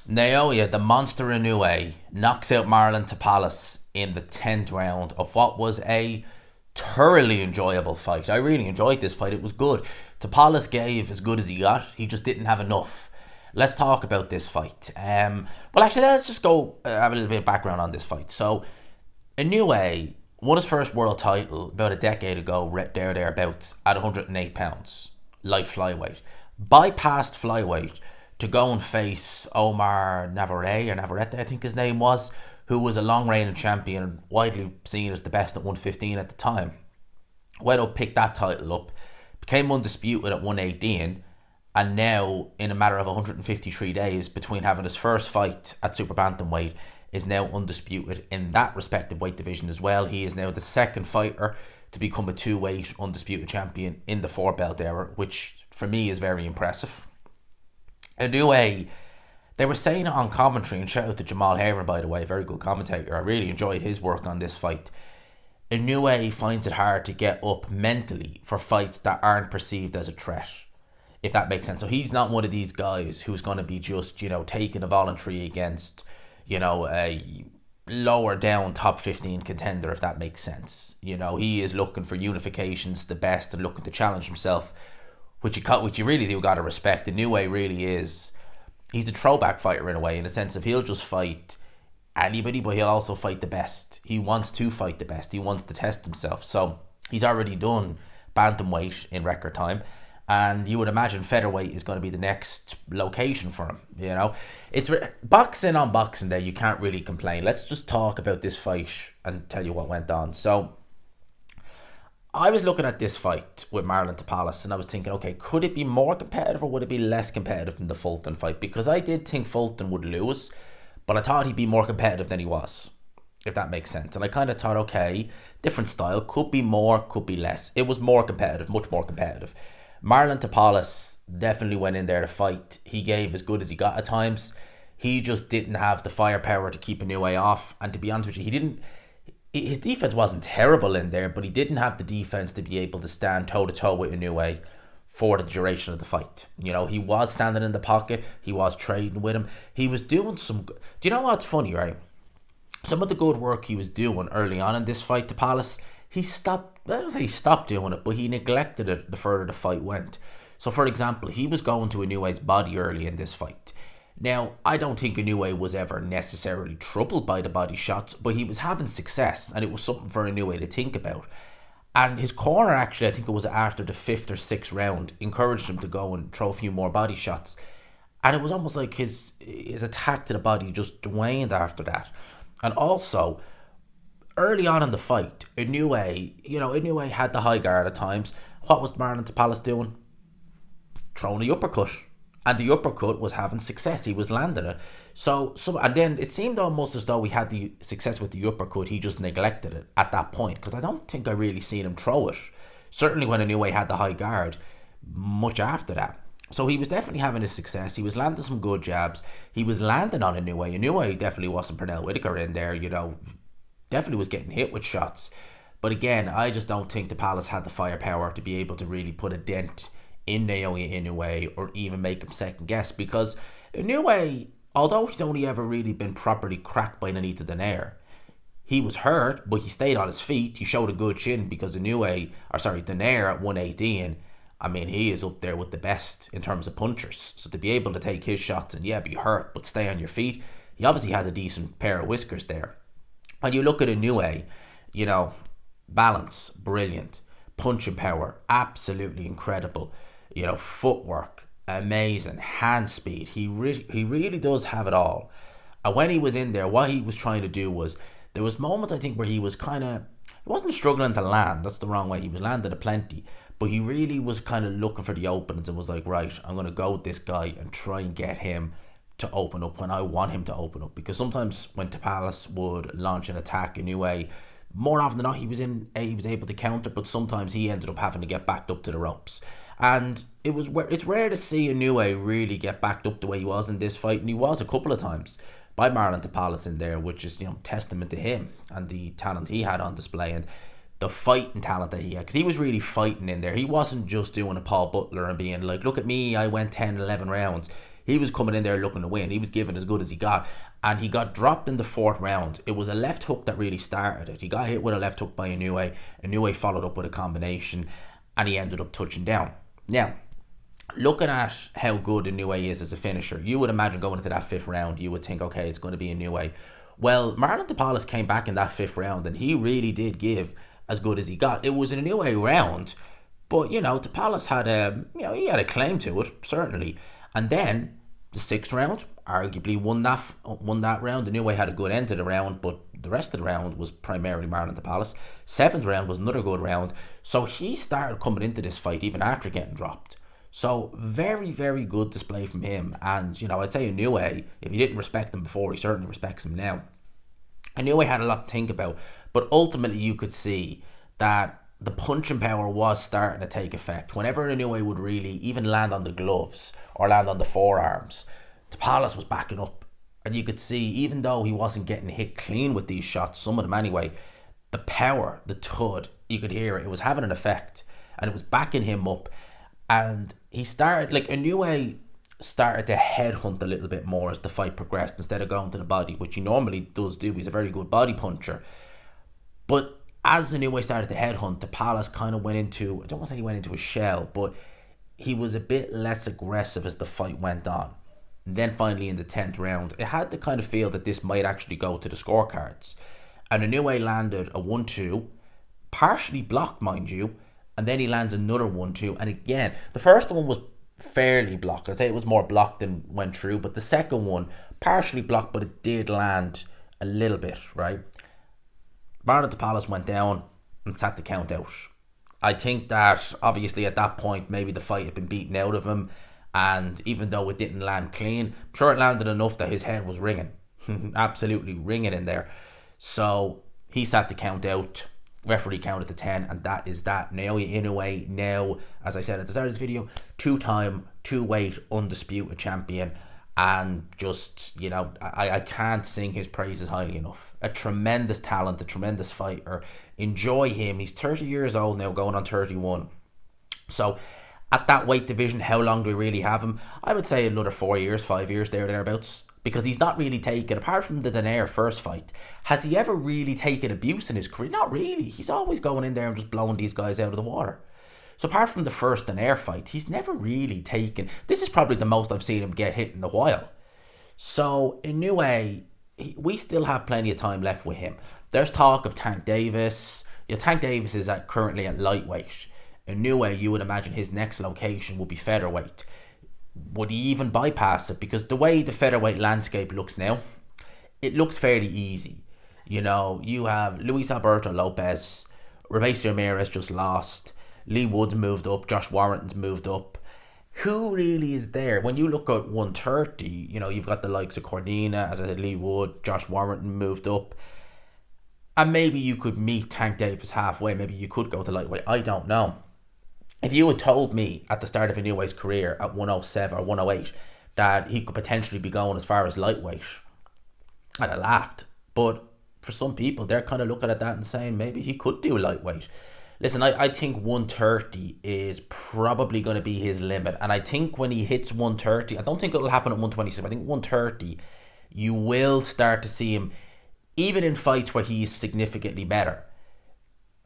Naoya, the monster Inoue, knocks out Marlon Tapales in the 10th round of what was a thoroughly enjoyable fight. I really enjoyed this fight. It was good. Tapales gave as good as he got. He just didn't have enough. Let's talk about this fight. Well, actually, let's just go have a little bit of background on this fight. So, Inoue won his first world title about a decade ago, thereabouts, at 108 pounds, light flyweight. Bypassed flyweight to go and face Omar Navarrete, I think his name was, who was a long reigning champion, widely seen as the best at 115 at the time. Went up, picked that title up, became undisputed at 118, and now, in a matter of 153 days, between having his first fight at super bantamweight, is now undisputed in that respective weight division as well. He is now the second fighter to become a two-weight undisputed champion in the four-belt era, which for me is very impressive. Inoue, they were saying it on commentary, and shout out to Jamal Haven, by the way, very good commentator. I really enjoyed his work on this fight. Inoue finds it hard to get up mentally for fights that aren't perceived as a threat, if that makes sense. So he's not one of these guys who's going to be just, taking a voluntary against, a lower down top 15 contender, if that makes sense. He is looking for unifications, the best, and looking to challenge himself, which you really do got to respect. Inoue really is, he's a throwback fighter in a way, in a sense of he'll just fight anybody, but he'll also fight the best. He wants to fight the best. He wants to test himself. So he's already done bantamweight in record time, and you would imagine featherweight is going to be the next location for him. It's boxing on Boxing Day. You can't really complain. Let's just talk about this fight and tell you what went on. So I was looking at this fight with Marlon Tapales, and I was thinking, okay, could it be more competitive or would it be less competitive than the Fulton fight? Because I did think Fulton would lose, but I thought he'd be more competitive than he was, if that makes sense. And I kind of thought, okay, different style, could be more, could be less. It was more competitive, much more competitive. Marlon Tapales definitely went in there to fight. He gave as good as he got at times. He just didn't have the firepower to keep Inoue off. And to be honest with you, his defense wasn't terrible in there, but he didn't have the defense to be able to stand toe-to-toe with Inoue for the duration of the fight. He was standing in the pocket. He was trading with him. He was doing some... Do you know what's funny, right? Some of the good work he was doing early on in this fight, Tapales, he stopped... I don't say he stopped doing it, but he neglected it the further the fight went. So, for example, he was going to Inoue's body early in this fight. Now, I don't think Inoue was ever necessarily troubled by the body shots, but he was having success, and it was something for Inoue to think about. And his corner, actually, I think it was after the 5th or 6th round, encouraged him to go and throw a few more body shots. And it was almost like his attack to the body just waned after that. And also, early on in the fight, Inoue had the high guard at times. What was Marlon Tapales doing? Throwing the uppercut. And the uppercut was having success. He was landing it. And then it seemed almost as though he had the success with the uppercut. He just neglected it at that point, because I don't think I really seen him throw it. Certainly when Inoue had the high guard, much after that. So he was definitely having his success. He was landing some good jabs. He was landing on Inoue. Inoue definitely wasn't Pernell Whitaker in there, definitely was getting hit with shots. But again, I just don't think Tapales had the firepower to be able to really put a dent in Naoya Inoue or even make him second guess, because Inoue, although he's only ever really been properly cracked by Nonito Donaire, he was hurt, but he stayed on his feet. He showed a good chin, because Donaire at 118, I mean, he is up there with the best in terms of punchers. So to be able to take his shots and be hurt but stay on your feet, he obviously has a decent pair of whiskers there. And you look at Inoue, balance, brilliant. Punching power, absolutely incredible. Footwork, amazing. Hand speed, he really does have it all. And when he was in there, what he was trying to do was, there was moments, I think, where he was he wasn't struggling to land, that's the wrong way, he was landing a plenty, but he really was kind of looking for the openings and was like, right, I'm going to go with this guy and try and get him to open up when I want him to open up. Because sometimes when Tapales would launch an attack, Inoue, more often than not, he was able to counter, but sometimes he ended up having to get backed up to the ropes. And it's rare to see Inoue really get backed up the way he was in this fight, and he was a couple of times by Marlon Tapales in there, which is testament to him and the talent he had on display and the fighting talent that he had, because he was really fighting in there. He wasn't just doing a Paul Butler and being like, look at me, I went 10, 11 rounds. He was coming in there looking to win. He was giving as good as he got. And he got dropped in the fourth round. It was a left hook that really started it. He got hit with a left hook by Inoue. Inoue followed up with a combination, and he ended up touching down. Now, looking at how good Inoue is as a finisher, you would imagine going into that fifth round, you would think, okay, it's going to be Inoue. Well, Marlon Tapales came back in that fifth round, and he really did give as good as he got. It was an Inoue round, but, Tapales had he had a claim to it, certainly. And then the sixth round, arguably won that round. Inoue had a good end to the round, but the rest of the round was primarily Marlon Tapales. Seventh round was another good round. So he started coming into this fight even after getting dropped. So very, very good display from him. And, I'd say Inoue, if he didn't respect him before, he certainly respects him now. Inoue had a lot to think about, but ultimately you could see that the punching power was starting to take effect. Whenever Inoue would really even land on the gloves or land on the forearms, Tapales was backing up. And you could see, even though he wasn't getting hit clean with these shots, some of them anyway, the power, the thud, you could hear it. It was having an effect. And it was backing him up. And he started, Inoue started to headhunt a little bit more as the fight progressed instead of going to the body, which he normally does do. He's a very good body puncher. But as Inoue started to headhunt, Tapales kind of went into, I don't want to say he went into a shell, but he was a bit less aggressive as the fight went on. And then finally in the 10th round, it had to kind of feel that this might actually go to the scorecards. And Inoue landed a 1-2, partially blocked, mind you, and then he lands another 1-2. And again, the first one was fairly blocked. I'd say it was more blocked than went through, but the second one, partially blocked, but it did land a little bit, right? Marlon Tapales went down and sat the count out. I think that obviously at that point, maybe the fight had been beaten out of him, and even though it didn't land clean, I'm sure it landed enough that his head was ringing. Absolutely ringing in there. So he sat the count out. Referee counted to 10, and that is that. Naoya Inoue now, as I said at the start of this video, two-time, two-weight, undisputed champion. And just, I can't sing his praises highly enough. A tremendous talent, a tremendous fighter. Enjoy him. He's 30 years old now, going on 31. So at that weight division, how long do we really have him? I would say another 4 years, 5 years, thereabouts. Because he's not really taken, apart from the Donaire first fight, has he ever really taken abuse in his career? Not really. He's always going in there and just blowing these guys out of the water. So apart from the first Donaire fight, he's never really taken... This is probably the most I've seen him get hit in a while. So Inoue, we still have plenty of time left with him. There's talk of Tank Davis. Tank Davis is currently at lightweight. Inoue, you would imagine his next location will be featherweight. Would he even bypass it? Because the way the featherweight landscape looks now, it looks fairly easy. You have Luis Alberto Lopez, Robeisio Ramirez just lost, Lee Wood's moved up, Josh Warrington's moved up. Who really is there? When you look at 130, you've got the likes of Cordina, as I said, Lee Wood, Josh Warrington moved up. And maybe you could meet Tank Davis halfway. Maybe you could go to lightweight. I don't know. If you had told me at the start of Inoue's career at 107 or 108 that he could potentially be going as far as lightweight, I'd have laughed. But for some people, they're kind of looking at that and saying maybe he could do lightweight. Listen, I think 130 is probably going to be his limit. And I think when he hits 130, I don't think it'll happen at 126. I think 130, you will start to see him, even in fights where he's significantly better,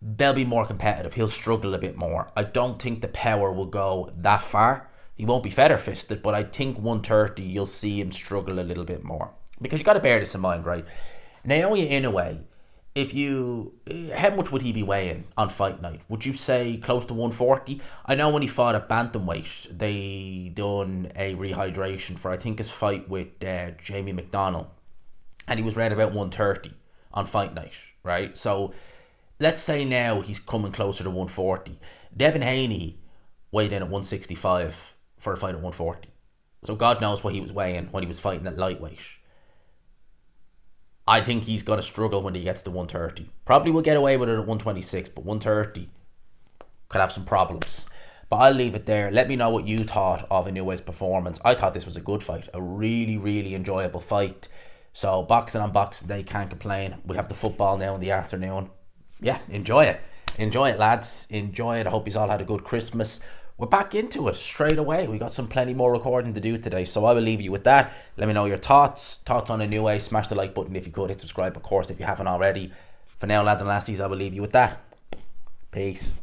they'll be more competitive. He'll struggle a bit more. I don't think the power will go that far. He won't be feather-fisted, but I think 130, you'll see him struggle a little bit more. Because you got to bear this in mind, right? Naoya Inoue, how much would he be weighing on fight night? Would you say close to 140? I know when he fought at bantamweight, they done a rehydration for, I think, his fight with Jamie McDonnell. And he was right about 130 on fight night, right? So let's say now he's coming closer to 140. Devin Haney weighed in at 165 for a fight at 140. So God knows what he was weighing when he was fighting at lightweight. I think he's going to struggle when he gets to 130. Probably will get away with it at 126, but 130 could have some problems. But I'll leave it there. Let me know what you thought of Inoue's performance. I thought this was a good fight. A really, really enjoyable fight. So boxing on Boxing Day, can't complain. We have the football now in the afternoon. Yeah, enjoy it. Enjoy it, lads. Enjoy it. I hope you all had a good Christmas. We're back into it straight away. We got some plenty more recording to do today, so I will leave you with that. Let me know your thoughts on Inoue. Smash the like button if you could. Hit subscribe, of course, if you haven't already. For now, lads and lassies, I will leave you with that. Peace.